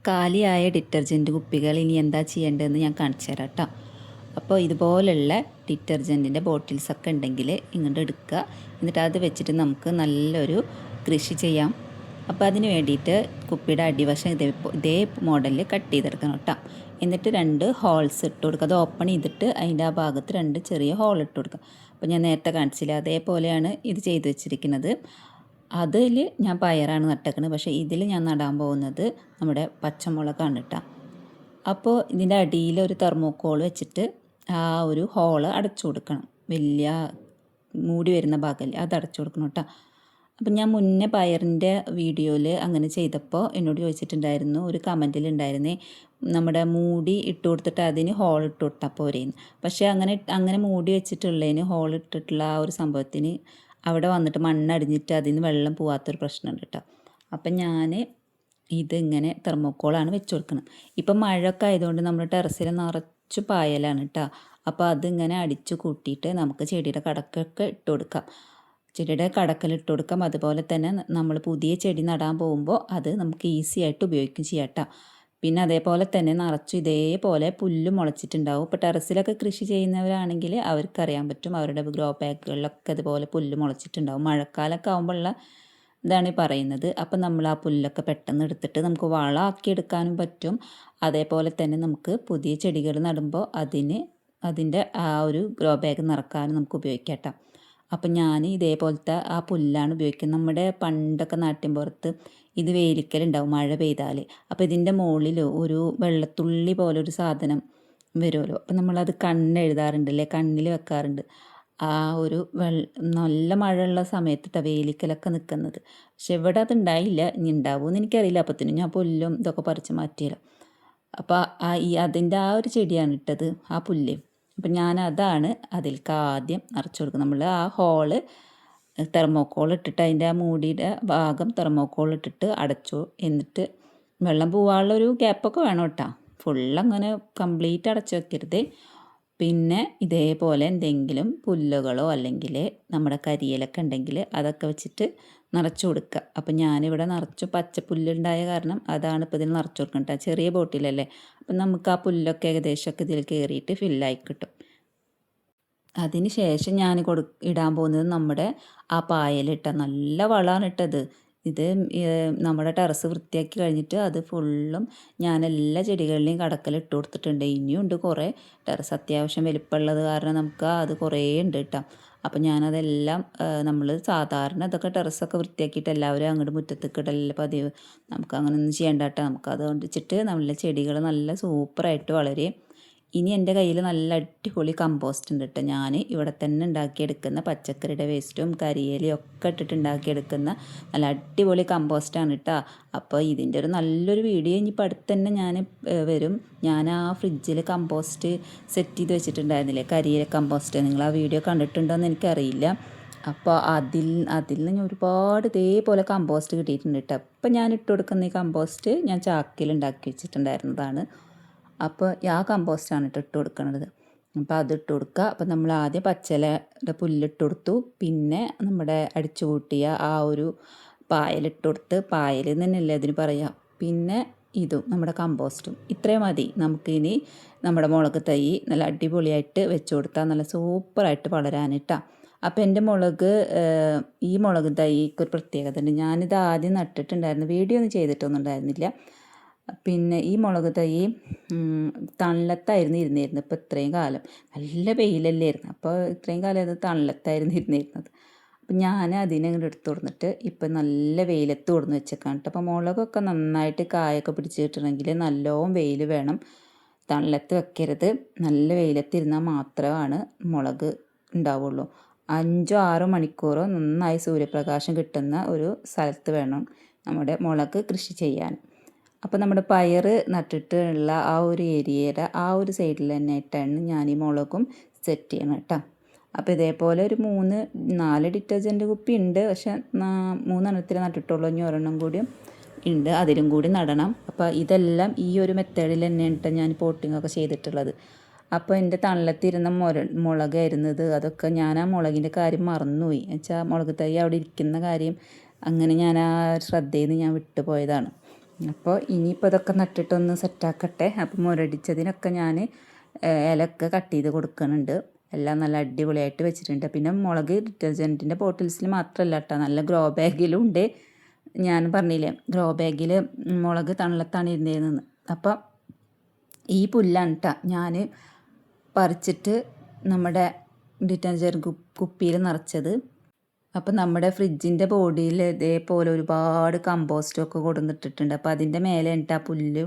കാലിയായ detergent കുപ്പികൾ ഇനി എന്താ ചെയ്യേണ്ടതെന്ന് ഞാൻ കാണിച്ചു തരാം കേട്ടോ. അപ്പോൾ ഇതുപോലുള്ള ഡിറ്റർജൻറ്റിൻ്റെ ബോട്ടിൽസൊക്കെ ഉണ്ടെങ്കിൽ ഇങ്ങോട്ട് എടുക്കുക. എന്നിട്ട് അത് വെച്ചിട്ട് നമുക്ക് നല്ലൊരു കൃഷി ചെയ്യാം. അപ്പോൾ അതിന് വേണ്ടിയിട്ട് കുപ്പിയുടെ അടിവശം ഇതേ മോഡലിൽ കട്ട് ചെയ്തെടുക്കണം കേട്ടോ. എന്നിട്ട് 2 ഹോൾസ് ഇട്ട് കൊടുക്കുക. അത് ഓപ്പൺ ചെയ്തിട്ട് അതിൻ്റെ ആ ഭാഗത്ത് 2 ചെറിയ ഹോൾ ഇട്ട് കൊടുക്കുക. അപ്പോൾ ഞാൻ നേരത്തെ കാണിച്ചില്ല, അതേപോലെയാണ് ഇത് ചെയ്ത് വെച്ചിരിക്കുന്നത്. അതിൽ ഞാൻ പയറാണ് നട്ടേക്കുന്നത്, പക്ഷേ ഇതിൽ ഞാൻ നടാൻ പോകുന്നത് നമ്മുടെ പച്ചമുളകാണ് കേട്ടോ. അപ്പോൾ ഇതിൻ്റെ അടിയിൽ ഒരു തെർമോക്കോൾ വെച്ചിട്ട് ആ ഒരു ഹോള് അടച്ചു കൊടുക്കണം. വലിയ മൂടി വരുന്ന ഭാഗമല്ലേ, അത് അടച്ചു കൊടുക്കണം കേട്ടോ. അപ്പം ഞാൻ മുന്നേ പയറിൻ്റെ വീഡിയോയിൽ അങ്ങനെ ചെയ്തപ്പോൾ എന്നോട് ചോദിച്ചിട്ടുണ്ടായിരുന്നു, ഒരു കമൻറ്റിലുണ്ടായിരുന്നേ, നമ്മുടെ മൂടി ഇട്ട് കൊടുത്തിട്ട് അതിന് ഹോൾ ഇട്ട് കൊടുത്താൽ പോരേന്ന്. പക്ഷേ അങ്ങനെ മൂടി വെച്ചിട്ടുള്ളതിന് ഹോൾ ഇട്ടിട്ടുള്ള ആ ഒരു സംഭവത്തിന് അവിടെ വന്നിട്ട് മണ്ണടിഞ്ഞിട്ട് അതിൽ നിന്ന് വെള്ളം പോകാത്തൊരു പ്രശ്നമുണ്ട് കേട്ടോ. അപ്പം ഞാൻ ഇതിങ്ങനെ തെർമോക്കോളാണ് വെച്ച് കൊടുക്കുന്നത്. ഇപ്പം മഴയൊക്കെ ആയതുകൊണ്ട് നമ്മുടെ ടെറസിൽ നിറച്ച് പായലാണ് കേട്ടോ. അപ്പോൾ അതിങ്ങനെ അടിച്ചു കൂട്ടിയിട്ട് നമുക്ക് ചെടിയുടെ കടക്കൊക്കെ ഇട്ട് കൊടുക്കാം. ചെടിയുടെ കടക്കൽ ഇട്ട് കൊടുക്കാം. അതുപോലെ തന്നെ നമ്മൾ പുതിയ ചെടി നടാൻ പോകുമ്പോൾ അത് നമുക്ക് ഈസി ആയിട്ട് ഉപയോഗിക്കും ചെയ്യാം കേട്ടോ. പിന്നെ അതേപോലെ തന്നെ നിറച്ചു ഇതേപോലെ പുല്ല് മുളച്ചിട്ടുണ്ടാവും. ഇപ്പോൾ ടെറസിലൊക്കെ കൃഷി ചെയ്യുന്നവരാണെങ്കിൽ അവർക്കറിയാൻ പറ്റും, അവരുടെ ഗ്രോ ബാഗുകളിലൊക്കെ അതുപോലെ പുല്ല് മുളച്ചിട്ടുണ്ടാവും. മഴക്കാലമൊക്കെ ആകുമ്പോഴുള്ള ഇതാണ് ഈ പറയുന്നത്. അപ്പം നമ്മൾ ആ പുല്ലൊക്കെ പെട്ടെന്ന് എടുത്തിട്ട് നമുക്ക് വളമാക്കി എടുക്കാനും പറ്റും. അതേപോലെ തന്നെ നമുക്ക് പുതിയ ചെടികൾ നടുമ്പോൾ അതിൻ്റെ ആ ഒരു ഗ്രോ ബാഗ് നിറക്കാനും നമുക്ക് ഉപയോഗിക്കാം കേട്ടോ. അപ്പം ഞാൻ ഇതേപോലത്തെ ആ പുല്ലാണ് ഉപയോഗിക്കുന്നത്. നമ്മുടെ പണ്ടൊക്കെ നാട്ടിൻപുറത്ത് ഇത് വേലിക്കലുണ്ടാവും മഴ പെയ്താൽ. അപ്പോൾ ഇതിൻ്റെ മുകളിൽ ഒരു വെള്ളത്തുള്ളി പോലെ ഒരു സാധനം വരുമല്ലോ. അപ്പം നമ്മളത് കണ്ണെഴുതാറുണ്ടല്ലേ, കണ്ണിൽ വെക്കാറുണ്ട്. ആ ഒരു നല്ല മഴയുള്ള സമയത്തിട്ടാണ് വേലിക്കലൊക്കെ നിൽക്കുന്നത്. പക്ഷെ ഇവിടെ അത് ഉണ്ടായില്ല, ഇനി ഉണ്ടാവുമെന്ന് എനിക്കറിയില്ല. അപ്പത്തിനും ഞാൻ പുല്ലും ഇതൊക്കെ പറിച്ച് മാറ്റിയല്ലോ. അപ്പോൾ അതിൻ്റെ ആ ഒരു ചെടിയാണ് ഇട്ടത്, ആ പുല്ല്. അപ്പം ഞാനതാണ് അതിലേക്ക് ആദ്യം നിറച്ച് കൊടുക്കുക. നമ്മൾ ആ ഹോള് തെർമോക്കോൾ ഇട്ടിട്ട് അതിൻ്റെ ആ മൂടിയുടെ ഭാഗം തെർമോക്കോൾ ഇട്ടിട്ട് അടച്ചു. എന്നിട്ട് വെള്ളം പോകാനുള്ളൊരു ഗ്യാപ്പൊക്കെ വേണം കേട്ടോ. ഫുള്ളങ്ങനെ കംപ്ലീറ്റ് അടച്ചു വെക്കരുത്. പിന്നെ ഇതേപോലെ എന്തെങ്കിലും പുല്ലുകളോ അല്ലെങ്കിൽ നമ്മുടെ കരിയിലൊക്കെ ഉണ്ടെങ്കിൽ അതൊക്കെ വെച്ചിട്ട് നിറച്ച് കൊടുക്കുക. അപ്പം ഞാനിവിടെ നിറച്ചു പച്ചപ്പുല്ലുണ്ടായ കാരണം അതാണ് ഇപ്പോൾ ഇതിൽ നിറച്ച് കൊടുക്കുന്നത്. ചെറിയ ബോട്ടിലല്ലേ, അപ്പം നമുക്ക് ആ പുല്ലൊക്കെ ഏകദേശമൊക്കെ ഇതിൽ കയറിയിട്ട് ഫില്ലായി കിട്ടും. അതിന് ശേഷം ഞാൻ ഇടാൻ പോകുന്നത് നമ്മുടെ ആ പായലിട്ട നല്ല വളമാണ് ഇട്ടത്. ഇത് നമ്മുടെ ടെറസ് വൃത്തിയാക്കി കഴിഞ്ഞിട്ട് അത് ഫുള്ളും ഞാൻ എല്ലാ ചെടികളിലെയും കടക്കലിട്ട് കൊടുത്തിട്ടുണ്ട്. ഇനിയുണ്ട് കുറേ. ടെറസ് അത്യാവശ്യം വലിപ്പമുള്ളത് കാരണം നമുക്ക് അത് കുറേ ഉണ്ട് കേട്ടോ. അപ്പം ഞാനതെല്ലാം നമ്മൾ സാധാരണ ഇതൊക്കെ ടെറസൊക്കെ വൃത്തിയാക്കിയിട്ട് എല്ലാവരും അങ്ങോട്ട് മുറ്റത്തേക്ക് ഇടല്ല പതിവ്. നമുക്ക് അങ്ങനെ ഒന്നും ചെയ്യേണ്ട കേട്ടോ. നമുക്ക് അത് കൊണ്ടിച്ചിട്ട് നമ്മളെ ചെടികൾ നല്ല സൂപ്പറായിട്ട് വളരും. ഇനി എൻ്റെ കയ്യിൽ നല്ല അടിപൊളി കമ്പോസ്റ്റ് ഉണ്ട് കേട്ടോ. ഞാൻ ഇവിടെ തന്നെ ഉണ്ടാക്കിയെടുക്കുന്ന പച്ചക്കറിയുടെ വേസ്റ്റും കരിയിലയും ഒക്കെ ഇട്ടിട്ട് ഉണ്ടാക്കിയെടുക്കുന്ന നല്ല അടിപൊളി കമ്പോസ്റ്റാണ് കേട്ടോ. അപ്പോൾ ഇതിൻ്റെ ഒരു നല്ലൊരു വീഡിയോ ഇനിയിപ്പോൾ അടുത്ത് തന്നെ ഞാൻ വരും. ഞാൻ ആ ഫ്രിഡ്ജിൽ കമ്പോസ്റ്റ് സെറ്റ് ചെയ്ത് വെച്ചിട്ടുണ്ടായിരുന്നില്ലേ, കരിയില കമ്പോസ്റ്റ്. നിങ്ങൾ ആ വീഡിയോ കണ്ടിട്ടുണ്ടോ എന്ന് എനിക്കറിയില്ല. അപ്പോൾ അതിൽ നിന്ന് ഒരുപാട് ഇതേപോലെ കമ്പോസ്റ്റ് കിട്ടിയിട്ടുണ്ട് കേട്ടോ. അപ്പോൾ ഞാൻ ഇട്ട് കൊടുക്കുന്ന ഈ കമ്പോസ്റ്റ് ഞാൻ ചാക്കിൽ ഉണ്ടാക്കി വെച്ചിട്ടുണ്ടായിരുന്നതാണ്. അപ്പോൾ ആ കമ്പോസ്റ്റാണ് ഇട്ട് കൊടുക്കുന്നത്. അപ്പോൾ അത് ഇട്ട് കൊടുക്കുക. അപ്പോൾ നമ്മൾ ആദ്യം പച്ചിലയുടെ പുല്ലിട്ട് കൊടുത്തു. പിന്നെ നമ്മുടെ അടിച്ചു കൂട്ടിയ ആ ഒരു പായലിട്ട് കൊടുത്ത്, പായൽ തന്നെയല്ലേ അതിന് പറയാം. പിന്നെ ഇതും നമ്മുടെ കമ്പോസ്റ്റും ഇത്രയും മതി. നമുക്കിനി നമ്മുടെ മുളക് തൈ നല്ല അടിപൊളിയായിട്ട് വെച്ച് കൊടുത്താൽ നല്ല സൂപ്പറായിട്ട് വളരാനിട്ടാണ്. അപ്പോൾ എൻ്റെ ഈ മുളക് തൈക്ക് ഒരു പ്രത്യേകത ഉണ്ട്. ഞാനിത് ആദ്യം നട്ടിട്ടുണ്ടായിരുന്നു, വീഡിയോ ഒന്നും ചെയ്തിട്ടൊന്നും ഉണ്ടായിരുന്നില്ല. പിന്നെ ഈ മുളക് തൈ തണലത്തായിരുന്നു ഇരുന്നിരുന്നത്. ഇപ്പോൾ ഇത്രയും കാലം നല്ല വെയിലല്ലായിരുന്നു, അപ്പോൾ ഇത്രയും കാലം അത് തണലത്തായിരുന്നു ഇരുന്നിരുന്നത്. അപ്പം ഞാൻ അതിനെ ഇങ്ങോട്ട് എടുത്ത് കൊടുത്തിട്ട് ഇപ്പം നല്ല വെയിലത്ത് കൊടുന്ന് വെച്ചേക്കാണ് കേട്ടോ. അപ്പോൾ മുളകൊക്കെ നന്നായിട്ട് കായൊക്കെ പിടിച്ച് കിട്ടണമെങ്കിൽ നല്ലോണം വെയിൽ വേണം, തണലത്ത് വെക്കരുത്. നല്ല വെയിലത്തിരുന്നാൽ മാത്രമാണ് മുളക് ഉണ്ടാവുള്ളൂ. 5-6 മണിക്കൂറോ നന്നായി സൂര്യപ്രകാശം കിട്ടുന്ന ഒരു സ്ഥലത്ത് വേണം നമ്മുടെ മുളക് കൃഷി ചെയ്യാൻ. അപ്പോൾ നമ്മുടെ പയർ നട്ടിട്ടുള്ള ആ ഒരു ഏരിയയുടെ ആ ഒരു സൈഡിൽ തന്നെ ആയിട്ടാണ് ഞാൻ ഈ മുളകും സെറ്റ് ചെയ്യണം കേട്ടോ. അപ്പോൾ ഇതേപോലെ ഒരു 3-4 ഡിറ്റർജൻറ്റ് കുപ്പി ഉണ്ട്. പക്ഷെ 3 എണ്ണത്തിൽ നട്ടിട്ടുള്ളൂ. ഇനി ഒരെണ്ണം കൂടിയും ഉണ്ട്, അതിലും കൂടി നടണം. അപ്പോൾ ഇതെല്ലാം ഈ ഒരു മെത്തേഡിൽ തന്നെയാണ് ഞാൻ പോട്ടിങ്ങൊക്കെ ചെയ്തിട്ടുള്ളത്. അപ്പോൾ എൻ്റെ തണലത്തിരുന്ന മുളകായിരുന്നത്. അതൊക്കെ ഞാൻ ആ മുളകിൻ്റെ കാര്യം മറന്നുപോയി. എന്നുവെച്ചാൽ മുളക് തൈ അവിടെ ഇരിക്കുന്ന കാര്യം അങ്ങനെ ഞാൻ ആ ശ്രദ്ധയിൽ നിന്ന് ഞാൻ വിട്ടുപോയതാണ്. അപ്പോൾ ഇനിയിപ്പോൾ ഇതൊക്കെ നട്ടിട്ടൊന്ന് സെറ്റാക്കട്ടെ. അപ്പോൾ മുരടിച്ചതിനൊക്കെ ഞാൻ ഇലയൊക്കെ കട്ട് ചെയ്ത് കൊടുക്കുന്നുണ്ട്. എല്ലാം നല്ല അടിപൊളിയായിട്ട് വെച്ചിട്ടുണ്ട്. പിന്നെ മുളക് ഡിറ്റർജൻറ്റിൻ്റെ ബോട്ടിൽസിൽ മാത്രമല്ല കേട്ടോ, നല്ല ഗ്രോ ബാഗിലും ഉണ്ട്. ഞാൻ പറഞ്ഞില്ലേ ഗ്രോ ബാഗിൽ മുളക് തണലത്താണ് ഇരുന്നതെന്ന്. അപ്പോൾ ഈ പുല്ലാണ് കേട്ടോ ഞാൻ പറിച്ചിട്ട് നമ്മുടെ ഡിറ്റർജൻറ്റ് കുപ്പിയിൽ നിറച്ചത്. അപ്പം നമ്മുടെ ഫ്രിഡ്ജിൻ്റെ ബോഡിയിൽ ഇതേപോലെ ഒരുപാട് കമ്പോസ്റ്റൊക്കെ കൊടുന്നിട്ടിട്ടുണ്ട്. അപ്പോൾ അതിൻ്റെ മേലെ ഉണ്ട് ആ പുല്ല്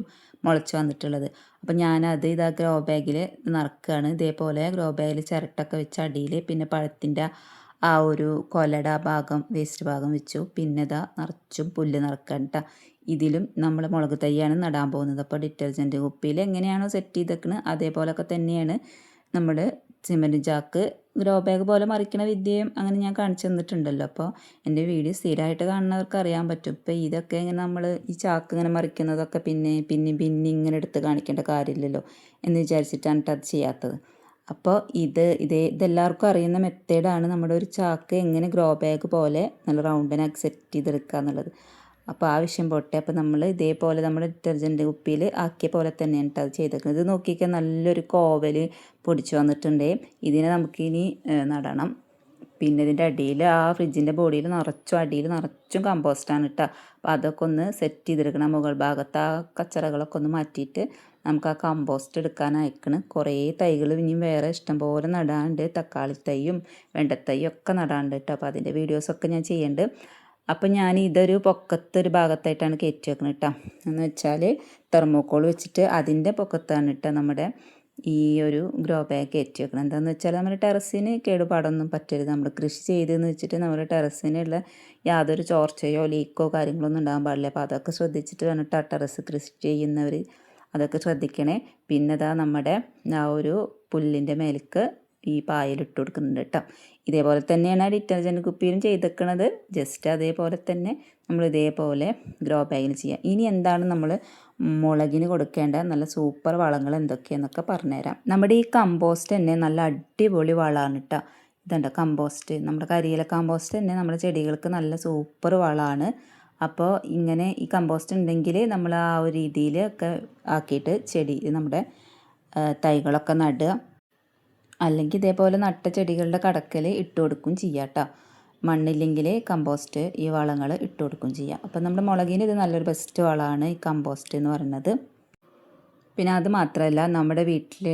മുളച്ച് വന്നിട്ടുള്ളത്. അപ്പം ഞാനത് ഇതാ ഗ്രോ ബാഗിൽ നിറക്കുകയാണ്. ഇതേപോലെ ഗ്രോ ബാഗിൽ ചിരട്ടൊക്കെ വെച്ച് അടിയിൽ പിന്നെ പഴത്തിൻ്റെ ആ ഒരു കൊലയുടെ ഭാഗം വേസ്റ്റ് ഭാഗം വെച്ചു. പിന്നെ ഇതാ നിറച്ചും പുല്ല് നിറക്കാൻ കേട്ടോ. ഇതിലും നമ്മൾ മുളക് തൈയാണ് നടാൻ പോകുന്നത്. അപ്പോൾ ഡിറ്റർജൻറ്റ് കുപ്പിയിൽ എങ്ങനെയാണോ സെറ്റ് ചെയ്തേക്കുന്നത് അതേപോലൊക്കെ തന്നെയാണ് നമ്മൾ സിമൻറ്റ് ചാക്ക് ഗ്രോ ബാഗ് പോലെ മറിക്കണ വിദ്യയും അങ്ങനെ ഞാൻ കാണിച്ചു തന്നിട്ടുണ്ടല്ലോ. അപ്പോൾ എൻ്റെ വീഡിയോ സ്ഥിരമായിട്ട് കാണുന്നവർക്ക് അറിയാൻ പറ്റും. ഇപ്പോൾ ഇതൊക്കെ ഇങ്ങനെ നമ്മൾ ഈ ചാക്ക് ഇങ്ങനെ മറിക്കുന്നതൊക്കെ പിന്നെ ഇങ്ങനെ എടുത്ത് കാണിക്കേണ്ട കാര്യമില്ലല്ലോ എന്ന് വിചാരിച്ചിട്ടാണ് അത് ചെയ്യാത്തത്. അപ്പോൾ ഇതെല്ലാവർക്കും അറിയുന്ന മെത്തേഡാണ് നമ്മുടെ ഒരു ചാക്ക് എങ്ങനെ ഗ്രോ ബാഗ് പോലെ നല്ല റൗണ്ടിനാക്കി സെറ്റ് ചെയ്തെടുക്കുക എന്നുള്ളത്. അപ്പോൾ ആവശ്യം പോട്ടെ. അപ്പോൾ നമ്മൾ ഇതേപോലെ നമ്മുടെ ഡിറ്റർജൻറ്റ് കുപ്പിയിൽ ആക്കിയ പോലെ തന്നെയാണ് അത് ചെയ്തേക്കുന്നത്. ഇത് നോക്കിക്കാൻ നല്ലൊരു കോവൽ പൊടിച്ച് വന്നിട്ടുണ്ട്. ഇതിനെ നമുക്കിനി നടണം. പിന്നെ ഇതിൻ്റെ അടിയിൽ ആ ഫ്രിഡ്ജിൻ്റെ ബോഡിയിൽ അടിയിൽ നിറച്ചും കമ്പോസ്റ്റാണ് കേട്ടോ. അപ്പോൾ അതൊക്കെ ഒന്ന് സെറ്റ് ചെയ്തെടുക്കണം. മുകൾ ഭാഗത്ത് ആ കച്ചറകളൊക്കെ ഒന്ന് മാറ്റിയിട്ട് നമുക്ക് ആ കമ്പോസ്റ്റ് എടുക്കാൻ അയക്കണം. കുറേ തൈകൾ ഇനിയും വേറെ ഇഷ്ടംപോലെ നടാണ്ട്, തക്കാളി തൈയും വെണ്ടത്തൈയും ഒക്കെ നടാണ്ട് കേട്ടോ. അപ്പോൾ അതിൻ്റെ വീഡിയോസൊക്കെ ഞാൻ ചെയ്യുന്നുണ്ട്. അപ്പോൾ ഞാൻ ഇതൊരു പൊക്കത്തൊരു ഭാഗത്തായിട്ടാണ് കയറ്റി വെക്കുന്നത് കേട്ടോ. എന്ന് വെച്ചാൽ തെർമോക്കോൾ വെച്ചിട്ട് അതിൻ്റെ പൊക്കത്താണ് കേട്ടോ നമ്മുടെ ഈ ഒരു ഗ്രോ ബാഗ് കയറ്റി വെക്കണം. എന്താണെന്ന് വെച്ചാൽ നമ്മുടെ ടെറസിന് കേടുപാടൊന്നും പറ്റരുത്. നമ്മൾ കൃഷി ചെയ്തെന്ന് വെച്ചിട്ട് നമ്മുടെ ടെറസിനുള്ള യാതൊരു ചോർച്ചയോ ലീക്കോ കാര്യങ്ങളൊന്നും ഉണ്ടാകാൻ പാടില്ല. അപ്പോൾ അതൊക്കെ ശ്രദ്ധിച്ചിട്ട് വേണം കേട്ടോ ടെറസ് കൃഷി ചെയ്യുന്നവർ അതൊക്കെ ശ്രദ്ധിക്കണേ. പിന്നെ ഇതാ നമ്മുടെ ആ ഒരു പുല്ലിൻ്റെ മേലേക്ക് ഈ പായലിട്ട് കൊടുക്കുന്നുണ്ട് കേട്ടോ. ഇതേപോലെ തന്നെയാണ് ഡിറ്റർജൻറ്റ് കുപ്പിയിലും ചെയ്തേക്കണത്. ജസ്റ്റ് അതേപോലെ തന്നെ നമ്മൾ ഇതേപോലെ ഗ്രോ ബാഗിൽ ചെയ്യാം. ഇനി എന്താണ് നമ്മൾ മുളകിന് കൊടുക്കേണ്ട നല്ല സൂപ്പർ വളങ്ങൾ എന്തൊക്കെയാണെന്നൊക്കെ പറഞ്ഞുതരാം. നമ്മുടെ ഈ കമ്പോസ്റ്റ് തന്നെ നല്ല അടിപൊളി വളമാണ് കേട്ടോ. ഇതുണ്ട് കമ്പോസ്റ്റ്, നമ്മുടെ കരിയില കമ്പോസ്റ്റ് തന്നെ നമ്മുടെ ചെടികൾക്ക് നല്ല സൂപ്പർ വളമാണ്. അപ്പോൾ ഇങ്ങനെ ഈ കമ്പോസ്റ്റ് ഉണ്ടെങ്കിൽ നമ്മൾ ആ ഒരു രീതിയിൽ ഒക്കെ ആക്കിയിട്ട് ചെടി നമ്മുടെ തൈകളൊക്കെ നടുക. അല്ലെങ്കിൽ ഇതേപോലെ നട്ട ചെടികളുടെ കടക്കൽ ഇട്ട് കൊടുക്കും ചെയ്യാം കേട്ടോ. മണ്ണില്ലെങ്കിൽ കമ്പോസ്റ്റ് ഈ വളങ്ങൾ ഇട്ട് കൊടുക്കും ചെയ്യാം. അപ്പം നമ്മുടെ മുളകിന് ഇത് നല്ലൊരു ബെസ്റ്റ് വളമാണ് ഈ കമ്പോസ്റ്റ് എന്ന് പറയുന്നത്. പിന്നെ അത് മാത്രമല്ല നമ്മുടെ വീട്ടിൽ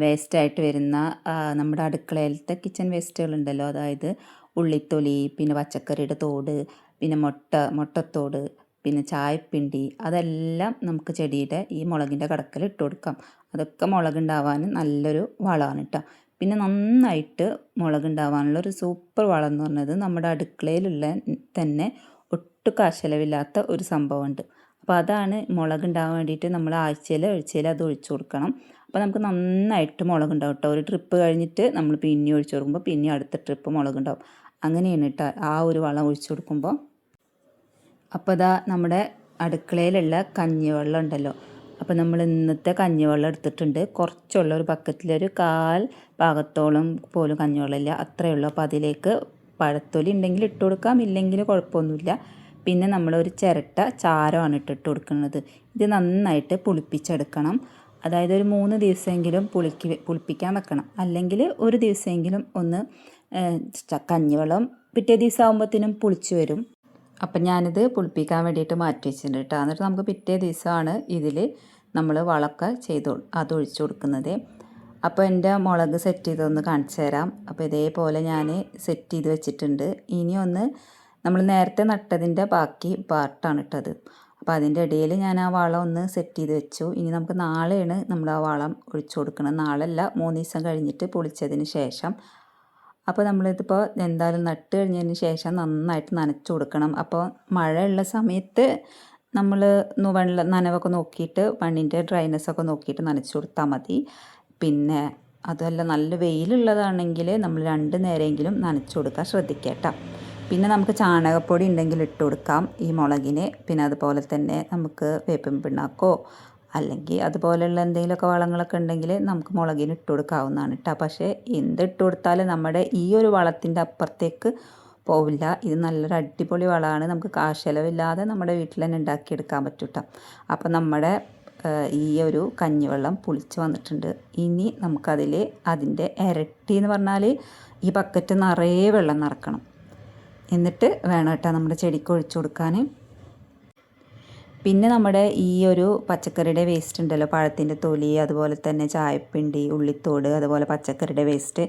വേസ്റ്റായിട്ട് വരുന്ന നമ്മുടെ അടുക്കളയിലത്തെ കിച്ചൺ വേസ്റ്റുകളുണ്ടല്ലോ, അതായത് ഉള്ളിത്തൊലി, പിന്നെ പച്ചക്കറിയുടെ തോട്, പിന്നെ മുട്ടത്തോട്, പിന്നെ ചായപ്പിണ്ടി, അതെല്ലാം നമുക്ക് ചെടിയുടെ ഈ മുളകിൻ്റെ കടക്കൽ ഇട്ട് കൊടുക്കാം. അതൊക്കെ മുളകുണ്ടാവാൻ നല്ലൊരു വളമാണ് കേട്ടോ. പിന്നെ നന്നായിട്ട് മുളകുണ്ടാവാനുള്ളൊരു സൂപ്പർ വളം എന്ന് പറഞ്ഞത് നമ്മുടെ അടുക്കളയിലുള്ള തന്നെ ഒട്ടും കാശലവില്ലാത്ത ഒരു സംഭവമുണ്ട്. അപ്പോൾ അതാണ് മുളകുണ്ടാവാൻ വേണ്ടിയിട്ട് നമ്മൾ ആഴ്ചയിൽ അത് ഒഴിച്ചു കൊടുക്കണം. അപ്പോൾ നമുക്ക് നന്നായിട്ട് മുളകുണ്ടാവും കേട്ടോ. ഒരു ട്രിപ്പ് കഴിഞ്ഞിട്ട് നമ്മൾ പിന്നെ ഒഴിച്ചു കൊടുക്കുമ്പോൾ പിന്നെ അടുത്ത ട്രിപ്പ് മുളകുണ്ടാവും. അങ്ങനെയാണ് കേട്ടോ ആ ഒരു വളം ഒഴിച്ചു കൊടുക്കുമ്പോൾ. അപ്പോൾ ഇതാ നമ്മുടെ അടുക്കളയിലുള്ള കഞ്ഞിവെള്ളം ഉണ്ടല്ലോ, അപ്പോൾ നമ്മൾ ഇന്നത്തെ കഞ്ഞിവെള്ളം എടുത്തിട്ടുണ്ട്. കുറച്ചുള്ള ഒരു ബക്കറ്റിലൊരു 1/4 ഭാഗത്തോളം പോലും കഞ്ഞിവെള്ളമില്ല, അത്രയേ ഉള്ളൂ. അപ്പോൾ അതിലേക്ക് പഴത്തൊലി ഉണ്ടെങ്കിൽ ഇട്ട് കൊടുക്കാം, ഇല്ലെങ്കിൽ കുഴപ്പമൊന്നുമില്ല. പിന്നെ നമ്മളൊരു ചിരട്ട ചാരമാണ് ഇട്ടിട്ട് കൊടുക്കുന്നത്. ഇത് നന്നായിട്ട് പുളിപ്പിച്ചെടുക്കണം. അതായത് ഒരു 3 ദിവസമെങ്കിലും പുളിപ്പിക്കാൻ വെക്കണം. അല്ലെങ്കിൽ ഒരു ദിവസമെങ്കിലും ഒന്ന് കഞ്ഞിവെള്ളം പിറ്റേ ദിവസം ആകുമ്പോഴത്തേനും പുളിച്ച് വരും. അപ്പം ഞാനിത് പുളിപ്പിക്കാൻ വേണ്ടിയിട്ട് മാറ്റി വെച്ചിട്ടുണ്ട് കേട്ടോ. എന്നിട്ട് നമുക്ക് പിറ്റേ ദിവസമാണ് ഇതിൽ നമ്മൾ വളമൊക്കെ അത് ഒഴിച്ചു കൊടുക്കുന്നത്. അപ്പോൾ എൻ്റെ മുളക് സെറ്റ് ചെയ്തൊന്ന് കാണിച്ചു തരാം. അപ്പോൾ ഇതേപോലെ ഞാൻ സെറ്റ് ചെയ്ത് വെച്ചിട്ടുണ്ട്. ഇനി ഒന്ന് നമ്മൾ നേരത്തെ നട്ടതിൻ്റെ ബാക്കി പാർട്ടാണ് ഇട്ടത്. അപ്പോൾ അതിൻ്റെ ഇടയിൽ ഞാൻ ആ വളം ഒന്ന് സെറ്റ് ചെയ്ത് വെച്ചു. ഇനി നമുക്ക് നാളെയാണ് നമ്മൾ ആ വളം ഒഴിച്ചു കൊടുക്കണം. നാളല്ല, 3 ദിവസം കഴിഞ്ഞിട്ട് പുളിച്ചതിന് ശേഷം. അപ്പോൾ നമ്മളിതിപ്പോൾ എന്തായാലും നട്ട് കഴിഞ്ഞതിന് ശേഷം നന്നായിട്ട് നനച്ചു കൊടുക്കണം. അപ്പോൾ മഴയുള്ള സമയത്ത് നമ്മൾ നനവൊക്കെ നോക്കിയിട്ട് മണ്ണിൻ്റെ ഡ്രൈനെസ്സൊക്കെ നോക്കിയിട്ട് നനച്ചു കൊടുത്താൽ മതി. പിന്നെ അതുമല്ല നല്ല വെയിലുള്ളതാണെങ്കിൽ നമ്മൾ 2 നേരമെങ്കിലും നനച്ചു കൊടുക്കാൻ ശ്രദ്ധിക്കുക കേട്ടോ. പിന്നെ നമുക്ക് ചാണകപ്പൊടി ഉണ്ടെങ്കിൽ ഇട്ട് കൊടുക്കാം ഈ മുളകിന്. പിന്നെ അതുപോലെ തന്നെ നമുക്ക് വേപ്പിൻ പിണ്ണാക്കോ അല്ലെങ്കിൽ അതുപോലെയുള്ള എന്തെങ്കിലുമൊക്കെ വളങ്ങളൊക്കെ ഉണ്ടെങ്കിൽ നമുക്ക് മുളകിന് ഇട്ട് കൊടുക്കാവുന്നതാണ് കേട്ടോ. പക്ഷേ എന്തിട്ട് കൊടുത്താലും നമ്മുടെ ഈ ഒരു വളത്തിൻ്റെ അപ്പുറത്തേക്ക് പോവില്ല. ഇത് നല്ലൊരു അടിപൊളി വളമാണ്. നമുക്ക് കാശ് ചിലവില്ലാതെ നമ്മുടെ വീട്ടിൽ തന്നെ ഉണ്ടാക്കിയെടുക്കാൻ പറ്റും കേട്ടോ. അപ്പോൾ നമ്മുടെ ഈ ഒരു കഞ്ഞിവെള്ളം പുളിച്ച് വന്നിട്ടുണ്ട്. ഇനി നമുക്കതിൽ അതിൻ്റെ ഇരട്ടി എന്ന് പറഞ്ഞാൽ ഈ ബക്കറ്റ് നിറയെ വെള്ളം നിറക്കണം. എന്നിട്ട് വേണം കേട്ടോ നമ്മുടെ ചെടിക്ക് ഒഴിച്ചു കൊടുക്കാൻ. പിന്നെ നമ്മുടെ ഈ ഒരു പച്ചക്കറിയുടെ വേസ്റ്റ് ഉണ്ടല്ലോ, പഴത്തിൻ്റെ തൊലി, അതുപോലെ തന്നെ ചായപ്പിണ്ടി, ഉള്ളിത്തോട്, അതുപോലെ പച്ചക്കറിയുടെ വേസ്റ്റ്,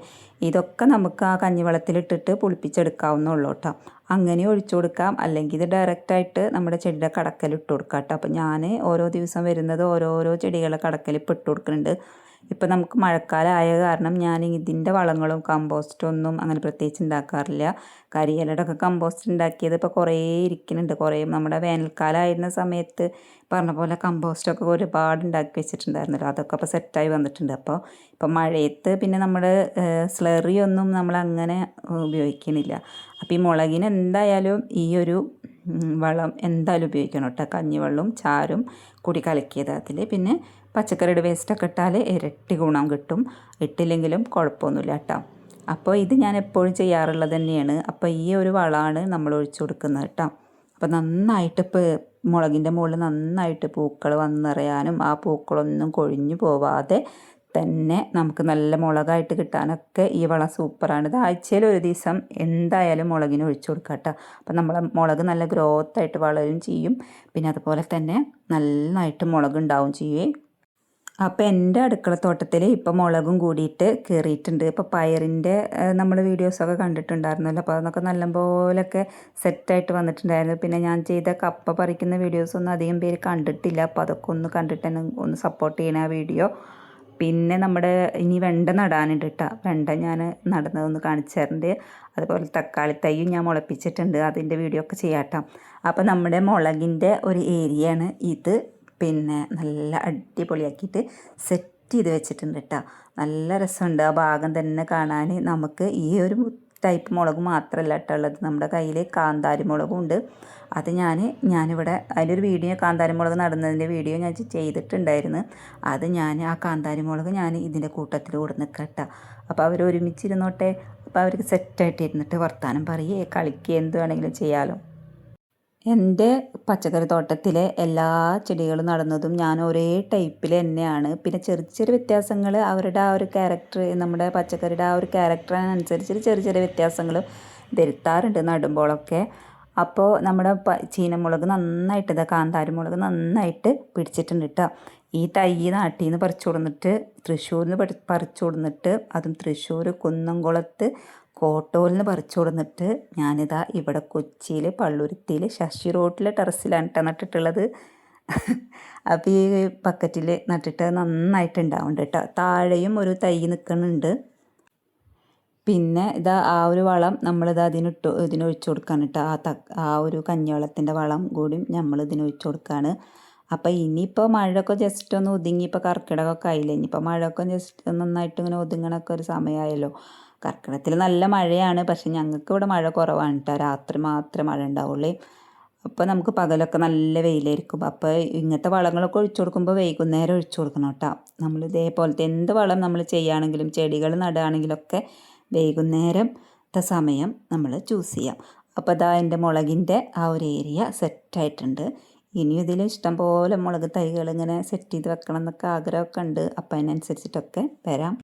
ഇതൊക്കെ നമുക്ക് ആ കഞ്ഞിവെള്ളത്തിലിട്ടിട്ട് പുളിപ്പിച്ചെടുക്കാവുന്നുള്ളൂ കേട്ടോ. അങ്ങനെ ഒഴിച്ചു കൊടുക്കാം. അല്ലെങ്കിൽ ഇത് ഡയറക്റ്റായിട്ട് നമ്മുടെ ചെടിയുടെ കടക്കൽ ഇട്ട് കൊടുക്കാം കേട്ടോ. അപ്പോൾ ഞാൻ ഓരോ ദിവസം വരുന്നത് ഓരോരോ ചെടികളെ കടക്കൽ ഇപ്പോൾ ഇട്ട് കൊടുക്കുന്നുണ്ട്. ഇപ്പം നമുക്ക് മഴക്കാലമായ കാരണം ഞാൻ ഇതിൻ്റെ വളങ്ങളും കമ്പോസ്റ്റൊന്നും അങ്ങനെ പ്രത്യേകിച്ച് ഉണ്ടാക്കാറില്ല. കരിയിലയുടെ ഒക്കെ കമ്പോസ്റ്റ് ഉണ്ടാക്കിയത് ഇപ്പോൾ കുറേ ഇരിക്കുന്നുണ്ട്. കുറേ നമ്മുടെ വേനൽക്കാലമായിരുന്ന സമയത്ത് പറഞ്ഞ പോലെ കമ്പോസ്റ്റൊക്കെ ഒരുപാട് ഉണ്ടാക്കി വെച്ചിട്ടുണ്ടായിരുന്നല്ലോ. അതൊക്കെ അപ്പോൾ സെറ്റായി വന്നിട്ടുണ്ട്. അപ്പോൾ ഇപ്പം മഴയത്ത് പിന്നെ നമ്മൾ സ്ലറിയൊന്നും നമ്മളങ്ങനെ ഉപയോഗിക്കണില്ല. അപ്പോൾ ഈ മുളകിന് എന്തായാലും ഈ ഒരു വളം എന്തായാലും ഉപയോഗിക്കണം കേട്ടോ. കഞ്ഞിവെള്ളവും ചാരും കൂടി കലക്കിയത് അതിൽ, പിന്നെ പച്ചക്കറിയുടെ വേസ്റ്റൊക്കെ ഇട്ടാൽ ഇരട്ടി ഗുണം കിട്ടും. ഇട്ടില്ലെങ്കിലും കുഴപ്പമൊന്നുമില്ല കേട്ടോ. അപ്പോൾ ഇത് ഞാൻ എപ്പോഴും ചെയ്യാറുള്ളത് തന്നെയാണ്. അപ്പോൾ ഈ ഒരു വളമാണ് നമ്മൾ ഒഴിച്ചു കൊടുക്കുന്നത് കേട്ടോ. അപ്പോൾ നന്നായിട്ട് ഇപ്പോൾ മുളകിൻ്റെ മുകളിൽ നന്നായിട്ട് പൂക്കൾ വന്നിറയാനും ആ പൂക്കളൊന്നും കൊഴിഞ്ഞു പോവാതെ തന്നെ നമുക്ക് നല്ല മുളകായിട്ട് കിട്ടാനൊക്കെ ഈ വളം സൂപ്പറാണ്. ഇത് ആഴ്ചയിൽ ഒരു ദിവസം എന്തായാലും മുളകിന് ഒഴിച്ചു കൊടുക്കുക കേട്ടോ. അപ്പം നമ്മളെ മുളക് നല്ല ഗ്രോത്തായിട്ട് വളരും ചെയ്യും. പിന്നെ അതുപോലെ തന്നെ നന്നായിട്ട് മുളക് ഉണ്ടാവും ചെയ്യും. അപ്പോൾ എൻ്റെ അടുക്കളത്തോട്ടത്തിൽ ഇപ്പോൾ മുളകും കൂടിയിട്ട് കയറിയിട്ടുണ്ട്. ഇപ്പോൾ പയറിൻ്റെ നമ്മൾ വീഡിയോസൊക്കെ കണ്ടിട്ടുണ്ടായിരുന്നല്ലോ. അപ്പോൾ അതൊക്കെ നല്ലപോലെയൊക്കെ സെറ്റായിട്ട് വന്നിട്ടുണ്ടായിരുന്നു. പിന്നെ ഞാൻ ചെയ്ത കപ്പ പറിക്കുന്ന വീഡിയോസൊന്നും അധികം പേര് കണ്ടിട്ടില്ല. അപ്പോൾ അതൊക്കെ ഒന്ന് കണ്ടിട്ട് തന്നെ ഒന്ന് സപ്പോർട്ട് ചെയ്യണ ആ വീഡിയോ. പിന്നെ നമ്മുടെ ഇനി വെണ്ട നടാനുണ്ട് കേട്ടോ. വെണ്ട ഞാൻ നടന്നതൊന്ന് കാണിച്ചു തരുന്നുണ്ട്. അതുപോലെ തക്കാളി തൈയും ഞാൻ മുളപ്പിച്ചിട്ടുണ്ട്. അതിൻ്റെ വീഡിയോ ഒക്കെ ചെയ്യാം കേട്ടോ. അപ്പോൾ നമ്മുടെ മുളകിൻ്റെ ഒരു ഏരിയയാണ് ഇത്. പിന്നെ നല്ല അടിപൊളിയാക്കിയിട്ട് സെറ്റ് ചെയ്ത് വെച്ചിട്ടുണ്ട് കേട്ടോ. നല്ല രസമുണ്ട് ആ ഭാഗം തന്നെ കാണാൻ. നമുക്ക് ഈ ഒരു ടൈപ്പ് മുളക് മാത്രമല്ല കേട്ടോ ഉള്ളത്. നമ്മുടെ കയ്യിൽ കാന്താരി മുളകും ഉണ്ട്. അത് ഞാനിവിടെ അതിലൊരു വീഡിയോ, കാന്താരി മുളക് നടുന്നതിൻ്റെ വീഡിയോ ഞാൻ ചെയ്തിട്ടുണ്ടായിരുന്നു. അത് ആ കാന്താരി മുളക് ഞാൻ ഇതിൻ്റെ കൂട്ടത്തിൽ കൂടെ നിൽക്കാം കേട്ടോ. അപ്പോൾ അവർ ഒരുമിച്ചിരുന്നോട്ടെ. അപ്പോൾ അവർക്ക് സെറ്റായിട്ട് ഇരുന്നിട്ട് വർത്താനം പറയുകയോ കളിക്കുകയോ എന്ത് വേണമെങ്കിലും ചെയ്യാമല്ലോ. എൻ്റെ പച്ചക്കറി തോട്ടത്തിലെ എല്ലാ ചെടികളും നടുന്നതും ഞാൻ ഒരേ ടൈപ്പിൽ തന്നെയാണ്. പിന്നെ ചെറിയ ചെറിയ വ്യത്യാസങ്ങൾ അവരുടെ ആ ഒരു ക്യാരക്ടർ, നമ്മുടെ പച്ചക്കറിയുടെ ആ ഒരു ക്യാരക്ടറിനനുസരിച്ച് ചെറിയ ചെറിയ വ്യത്യാസങ്ങൾ വരുത്താറുണ്ട് നടുമ്പോഴൊക്കെ. അപ്പോൾ നമ്മുടെ ചീനമുളക് നന്നായിട്ട്, കാന്താരി മുളക് നന്നായിട്ട് പിടിച്ചിട്ടുണ്ട് കേട്ടോ. ഈ തൈ നാട്ടിൽ നിന്ന് പറിച്ചു കൊടുന്നിട്ട്, തൃശ്ശൂരിൽ നിന്ന് പറിച്ചു കൊടുന്നിട്ട്, അതും തൃശ്ശൂർ കുന്നംകുളത്ത് കോട്ടോലിൽ നിന്ന് പറിച്ചു കൊടുന്നിട്ട് ഞാനിതാ ഇവിടെ കൊച്ചിയിൽ പള്ളുരുത്തിയിൽ ശശി റോട്ടിലെ ടെറസിലാണ് കേട്ടോ നട്ടിട്ടുള്ളത്. അപ്പോൾ ഈ ബക്കറ്റിൽ നട്ടിട്ട് നന്നായിട്ട് ഉണ്ടാവുന്നുണ്ട് കേട്ടോ. താഴെയും ഒരു തൈ നിൽക്കുന്നുണ്ട്. പിന്നെ ഇതാ ആ ഒരു വളം നമ്മളിത് ഇതിനൊഴിച്ചു കൊടുക്കുകയാണ് കേട്ടോ. ആ ഒരു കഞ്ഞിവെള്ളത്തിൻ്റെ വളം കൂടി നമ്മൾ ഇതിനൊഴിച്ചു കൊടുക്കുകയാണ്. അപ്പോൾ ഇനിയിപ്പോൾ മഴയൊക്കെ ജസ്റ്റ് ഒന്ന് ഒതുങ്ങി, ഇപ്പോൾ കർക്കിടകമൊക്കെ ആയില്ലേ, ഇനിയിപ്പോൾ മഴയൊക്കെ ജസ്റ്റ് നന്നായിട്ട് ഇങ്ങനെ ഒതുങ്ങണൊക്കെ ഒരു സമയമായല്ലോ. കർക്കിടകത്തിൽ നല്ല മഴയാണ്, പക്ഷെ ഞങ്ങൾക്ക് ഇവിടെ മഴ കുറവാണ് കേട്ടോ. രാത്രി മാത്രമേ മഴ ഉണ്ടാവുള്ളൂ. അപ്പോൾ നമുക്ക് പകലൊക്കെ നല്ല വെയിലായിരിക്കും. അപ്പോൾ ഇങ്ങനത്തെ വളങ്ങളൊക്കെ ഒഴിച്ചു കൊടുക്കുമ്പോൾ വൈകുന്നേരം ഒഴിച്ചു കൊടുക്കണം കേട്ടോ. നമ്മൾ ഇതേപോലത്തെ എന്ത് വളം നമ്മൾ ചെയ്യുകയാണെങ്കിലും ചെടികൾ നടുകയാണെങ്കിലൊക്കെ വൈകുന്നേരത്തെ സമയം നമ്മൾ ചൂസ് ചെയ്യാം. അപ്പോൾ അതാ എൻ്റെ മുളകിൻ്റെ ആ ഒരു ഏരിയ സെറ്റായിട്ടുണ്ട്. ഇനിയും ഇതിൽ ഇഷ്ടംപോലെ മുളക് തൈകൾ ഇങ്ങനെ സെറ്റ് ചെയ്ത് വെക്കണം എന്നൊക്കെ ആഗ്രഹമൊക്കെ ഉണ്ട്. അപ്പോൾ അതിനനുസരിച്ചിട്ടൊക്കെ വരാം.